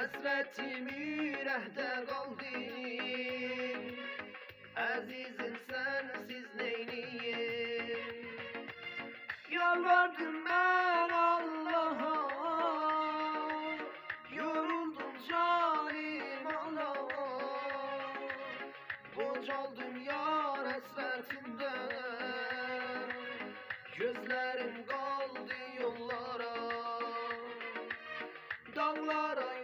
Həsrətim ürəkdə qaldı. Əzizim sənsiz neyləyim? Yalvardım mən Allaha, yoruldum canim Allah. Qocaldım yar həsrətindən, gözlərim qaldı yollara. Dağlara